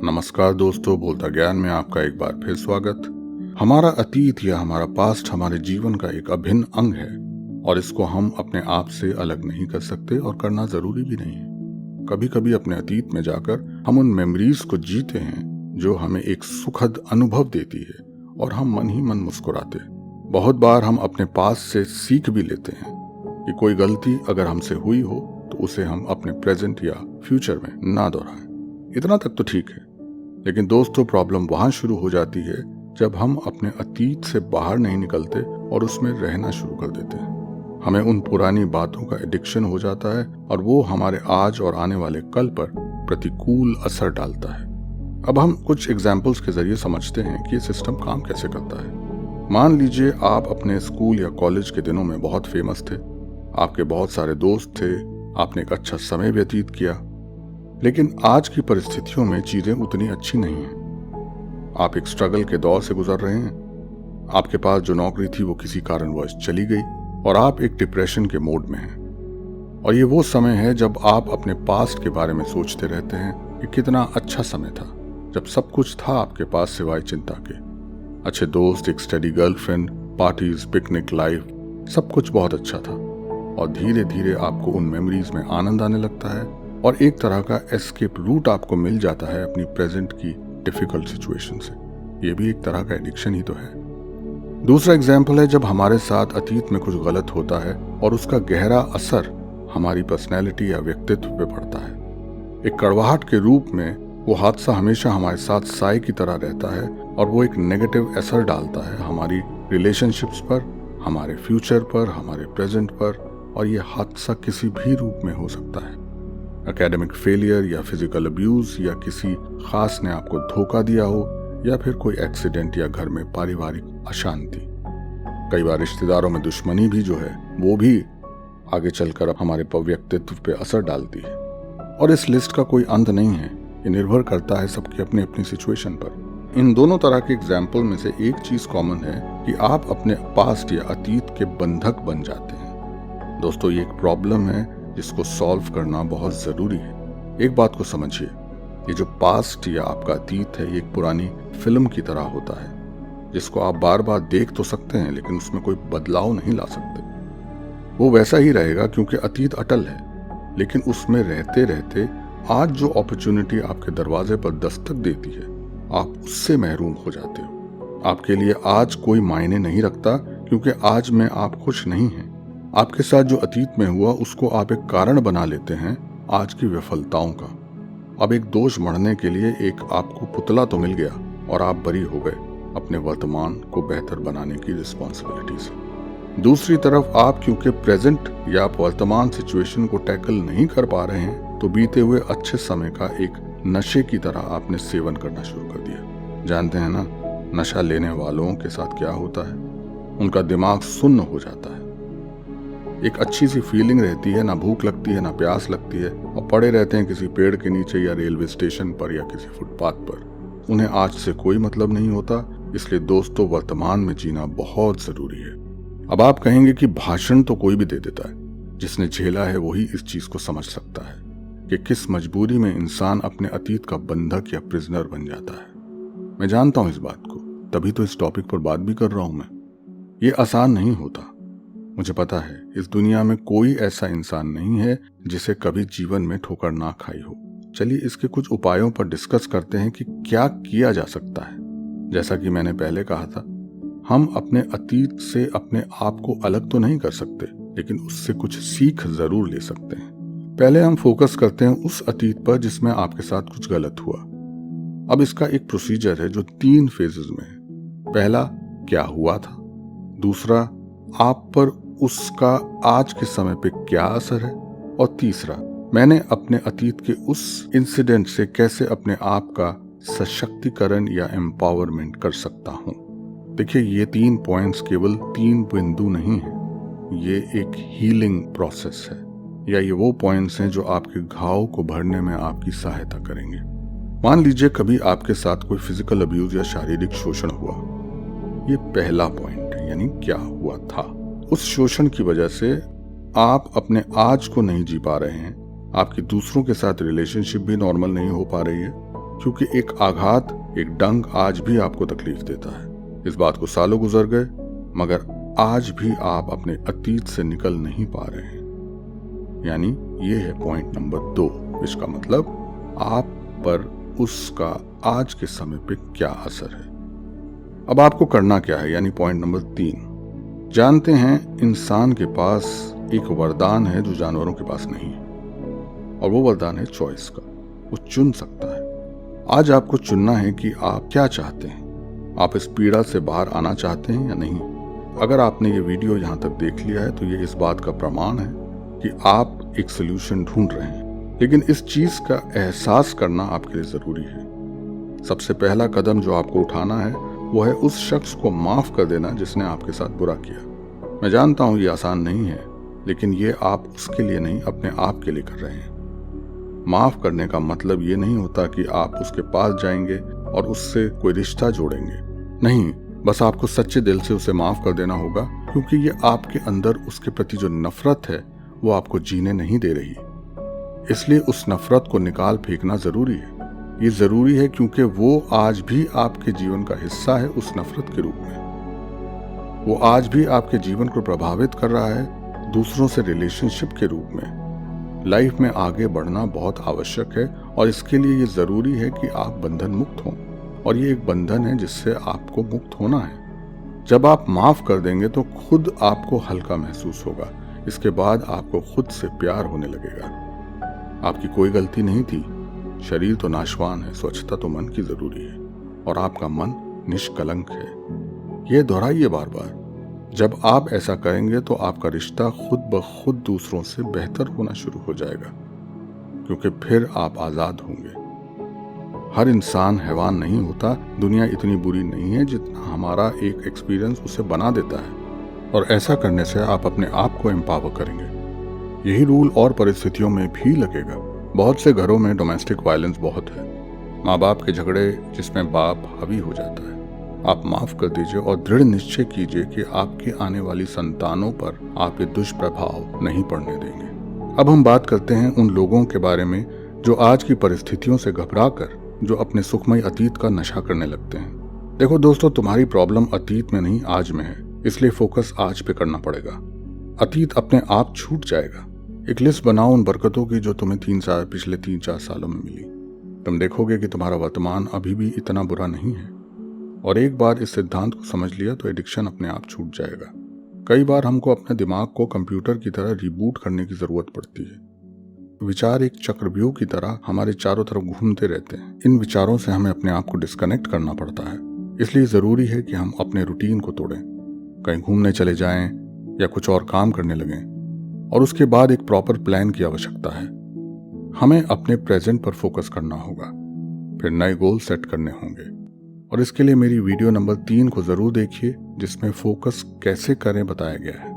नमस्कार दोस्तों, बोलता ज्ञान में आपका एक बार फिर स्वागत। हमारा अतीत या हमारा पास्ट हमारे जीवन का एक अभिन्न अंग है और इसको हम अपने आप से अलग नहीं कर सकते और करना जरूरी भी नहीं है। कभी कभी अपने अतीत में जाकर हम उन मेमोरीज को जीते हैं जो हमें एक सुखद अनुभव देती है और हम मन ही मन मुस्कुराते हैं। बहुत बार हम अपने पास्ट से सीख भी लेते हैं कि कोई गलती अगर हमसे हुई हो तो उसे हम अपने प्रेजेंट या फ्यूचर में ना दोहराएं। इतना तक तो ठीक है, लेकिन दोस्तों प्रॉब्लम वहां शुरू हो जाती है जब हम अपने अतीत से बाहर नहीं निकलते और उसमें रहना शुरू कर देते हैं। हमें उन पुरानी बातों का एडिक्शन हो जाता है और वो हमारे आज और आने वाले कल पर प्रतिकूल असर डालता है। अब हम कुछ एग्जाम्पल्स के जरिए समझते हैं कि ये सिस्टम काम कैसे करता है। मान लीजिए आप अपने स्कूल या कॉलेज के दिनों में बहुत फेमस थे, आपके बहुत सारे दोस्त थे, आपने एक अच्छा समय व्यतीत किया, लेकिन आज की परिस्थितियों में चीजें उतनी अच्छी नहीं हैं। आप एक स्ट्रगल के दौर से गुजर रहे हैं। आपके पास जो नौकरी थी वो किसी कारणवश चली गई और आप एक डिप्रेशन के मोड में हैं। और ये वो समय है जब आप अपने पास्ट के बारे में सोचते रहते हैं कि कितना अच्छा समय था जब सब कुछ था आपके पास सिवाय चिंता के। अच्छे दोस्त, एक study girlfriend, parties, picnic, life, सब कुछ बहुत अच्छा था। और धीरे धीरे आपको उन मेमोरीज में आनंद आने लगता है और एक तरह का एस्केप रूट आपको मिल जाता है अपनी प्रेजेंट की डिफिकल्ट सिचुएशन से। ये भी एक तरह का एडिक्शन ही तो है। दूसरा एग्जाम्पल है जब हमारे साथ अतीत में कुछ गलत होता है और उसका गहरा असर हमारी पर्सनैलिटी या व्यक्तित्व पे पड़ता है। एक कड़वाहट के रूप में वो हादसा हमेशा हमारे साथ साए की तरह रहता है और वो एक नेगेटिव असर डालता है हमारी रिलेशनशिप्स पर, हमारे फ्यूचर पर, हमारे प्रेजेंट पर। और ये हादसा किसी भी रूप में हो सकता है। एकेडमिक फेलियर या फिजिकल अब्यूज या किसी खास ने आपको धोखा दिया हो या फिर कोई एक्सीडेंट या घर में पारिवारिक अशांति। कई बार रिश्तेदारों में दुश्मनी भी जो है वो भी आगे चलकर हमारे व्यक्तित्व पे असर डालती है। और इस लिस्ट का कोई अंत नहीं है, ये निर्भर करता है सबकी अपनी अपनी सिचुएशन पर। इन दोनों तरह के एग्जाम्पल में से एक चीज कॉमन है कि आप अपने पास्ट या अतीत के बंधक बन जाते हैं। दोस्तों ये एक प्रॉब्लम है जिसको सॉल्व करना बहुत जरूरी है। एक बात को समझिए, ये जो पास्ट या आपका अतीत है ये एक पुरानी फिल्म की तरह होता है जिसको आप बार बार देख तो सकते हैं लेकिन उसमें कोई बदलाव नहीं ला सकते। वो वैसा ही रहेगा क्योंकि अतीत अटल है, लेकिन उसमें रहते रहते आज जो अपॉर्चुनिटी आपके दरवाजे पर दस्तक देती है आप उससे महरूम हो जाते हो। आपके लिए आज कोई मायने नहीं रखता क्योंकि आज में आप खुश नहीं हैं। आपके साथ जो अतीत में हुआ उसको आप एक कारण बना लेते हैं आज की विफलताओं का। अब एक दोष मढ़ने के लिए एक आपको पुतला तो मिल गया और आप बरी हो गए अपने वर्तमान को बेहतर बनाने की रिस्पॉन्सिबिलिटी से। दूसरी तरफ आप क्योंकि प्रेजेंट या आप वर्तमान सिचुएशन को टैकल नहीं कर पा रहे हैं तो बीते हुए अच्छे समय का एक नशे की तरह आपने सेवन करना शुरू कर दिया। जानते हैं ना नशा लेने वालों के साथ क्या होता है? उनका दिमाग सुन्न हो जाता है। एक अच्छी सी फीलिंग रहती है, ना भूख लगती है ना प्यास लगती है, और पड़े रहते हैं किसी पेड़ के नीचे या रेलवे स्टेशन पर या किसी फुटपाथ पर। उन्हें आज से कोई मतलब नहीं होता। इसलिए दोस्तों वर्तमान में जीना बहुत जरूरी है। अब आप कहेंगे कि भाषण तो कोई भी दे देता है, जिसने झेला है वही इस चीज को समझ सकता है कि किस मजबूरी में इंसान अपने अतीत का बंधक या प्रिजनर बन जाता है। मैं जानता हूं इस बात को, तभी तो इस टॉपिक पर बात भी कर रहा हूं मैं। ये आसान नहीं होता, मुझे पता है। इस दुनिया में कोई ऐसा इंसान नहीं है जिसे कभी जीवन में ठोकर ना खाई हो। चलिए इसके कुछ उपायों पर डिस्कस करते हैं कि क्या किया जा सकता है। जैसा कि मैंने पहले कहा था, हम अपने अतीत से अपने आप को अलग तो नहीं कर सकते, लेकिन उससे कुछ सीख जरूर ले सकते हैं। पहले हम फोकस करते हैं उस अतीत पर जिसमें आपके साथ कुछ गलत हुआ। अब इसका एक प्रोसीजर है जो 3 फेजेस में है। पहला, क्या हुआ था। दूसरा, आप पर उसका आज के समय पे क्या असर है। और तीसरा, मैंने अपने अतीत के उस इंसिडेंट से कैसे अपने आप का सशक्तिकरण या एम्पावरमेंट कर सकता हूं। देखिए ये 3 पॉइंट्स केवल 3 बिंदु नहीं है, ये एक हीलिंग प्रोसेस है, या ये वो पॉइंट्स हैं जो आपके घाव को भरने में आपकी सहायता करेंगे। मान लीजिए कभी आपके साथ कोई फिजिकल अब्यूज या शारीरिक शोषण हुआ। ये पहला पॉइंट है, यानी क्या हुआ था। उस शोषण की वजह से आप अपने आज को नहीं जी पा रहे हैं, आपकी दूसरों के साथ रिलेशनशिप भी नॉर्मल नहीं हो पा रही है, क्योंकि एक आघात, एक डंक आज भी आपको तकलीफ देता है। इस बात को सालों गुजर गए, मगर आज भी आप अपने अतीत से निकल नहीं पा रहे हैं। यानी ये है पॉइंट नंबर 2। इसका मतलब आप पर उसका आज के समय पे क्या असर है। अब आपको करना क्या है, यानी पॉइंट नंबर 3। जानते हैं इंसान के पास एक वरदान है जो जानवरों के पास नहीं है, और वो वरदान है चॉइस का। वो चुन सकता है। आज आपको चुनना है कि आप क्या चाहते हैं। आप इस पीड़ा से बाहर आना चाहते हैं या नहीं। अगर आपने ये वीडियो यहाँ तक देख लिया है तो ये इस बात का प्रमाण है कि आप एक सोल्यूशन ढूंढ रहे हैं, लेकिन इस चीज का एहसास करना आपके लिए जरूरी है। सबसे पहला कदम जो आपको उठाना है वो है उस शख्स को माफ कर देना जिसने आपके साथ बुरा किया। मैं जानता हूं ये आसान नहीं है, लेकिन ये आप उसके लिए नहीं, अपने आप के लिए कर रहे हैं। माफ करने का मतलब ये नहीं होता कि आप उसके पास जाएंगे और उससे कोई रिश्ता जोड़ेंगे। नहीं, बस आपको सच्चे दिल से उसे माफ कर देना होगा, क्योंकि ये आपके अंदर उसके प्रति जो नफरत है वो आपको जीने नहीं दे रही। इसलिए उस नफरत को निकाल फेंकना जरूरी है। ये जरूरी है क्योंकि वो आज भी आपके जीवन का हिस्सा है उस नफरत के रूप में। वो आज भी आपके जीवन को प्रभावित कर रहा है दूसरों से रिलेशनशिप के रूप में। लाइफ में आगे बढ़ना बहुत आवश्यक है और इसके लिए ये जरूरी है कि आप बंधन मुक्त हों, और ये एक बंधन है जिससे आपको मुक्त होना है। जब आप माफ कर देंगे तो खुद आपको हल्का महसूस होगा। इसके बाद आपको खुद से प्यार होने लगेगा। आपकी कोई गलती नहीं थी। शरीर तो नाशवान है, स्वच्छता तो मन की जरूरी है, और आपका मन निष्कलंक है। ये दोहराइए बार बार। जब आप ऐसा करेंगे तो आपका रिश्ता खुद ब खुद दूसरों से बेहतर होना शुरू हो जाएगा, क्योंकि फिर आप आजाद होंगे। हर इंसान हैवान नहीं होता। दुनिया इतनी बुरी नहीं है जितना हमारा एक एक्सपीरियंस उसे बना देता है, और ऐसा करने से आप अपने आप को एम्पावर करेंगे। यही रूल और परिस्थितियों में भी लगेगा। बहुत से घरों में डोमेस्टिक वायलेंस बहुत है। माँ बाप के झगड़े जिसमें बाप हावी हो जाता है। आप माफ कर दीजिए और दृढ़ निश्चय कीजिए कि आपकी आने वाली संतानों पर आप ये दुष्प्रभाव नहीं पड़ने देंगे। अब हम बात करते हैं उन लोगों के बारे में जो आज की परिस्थितियों से घबराकर जो अपने सुखमय अतीत का नशा करने लगते हैं। देखो दोस्तों, तुम्हारी प्रॉब्लम अतीत में नहीं आज में है, इसलिए फोकस आज पे करना पड़ेगा। अतीत अपने आप छूट जाएगा। एक लिस्ट बनाओ उन बरकतों की जो तुम्हें पिछले 3-4 सालों में मिली। तुम देखोगे कि तुम्हारा वर्तमान अभी भी इतना बुरा नहीं है, और एक बार इस सिद्धांत को समझ लिया तो एडिक्शन अपने आप छूट जाएगा। कई बार हमको अपने दिमाग को कंप्यूटर की तरह रिबूट करने की जरूरत पड़ती है। विचार एक चक्रव्यूह की तरह हमारे चारों तरफ घूमते रहते हैं। इन विचारों से हमें अपने आप को डिस्कनेक्ट करना पड़ता है। इसलिए जरूरी है कि हम अपने रूटीन को तोड़ें, कहीं घूमने चले जाएं या कुछ और काम करने लगें, और उसके बाद एक प्रॉपर प्लान की आवश्यकता है। हमें अपने प्रेजेंट पर फोकस करना होगा, फिर नए गोल सेट करने होंगे, और इसके लिए मेरी वीडियो नंबर 3 को जरूर देखिए, जिसमें फोकस कैसे करें बताया गया है।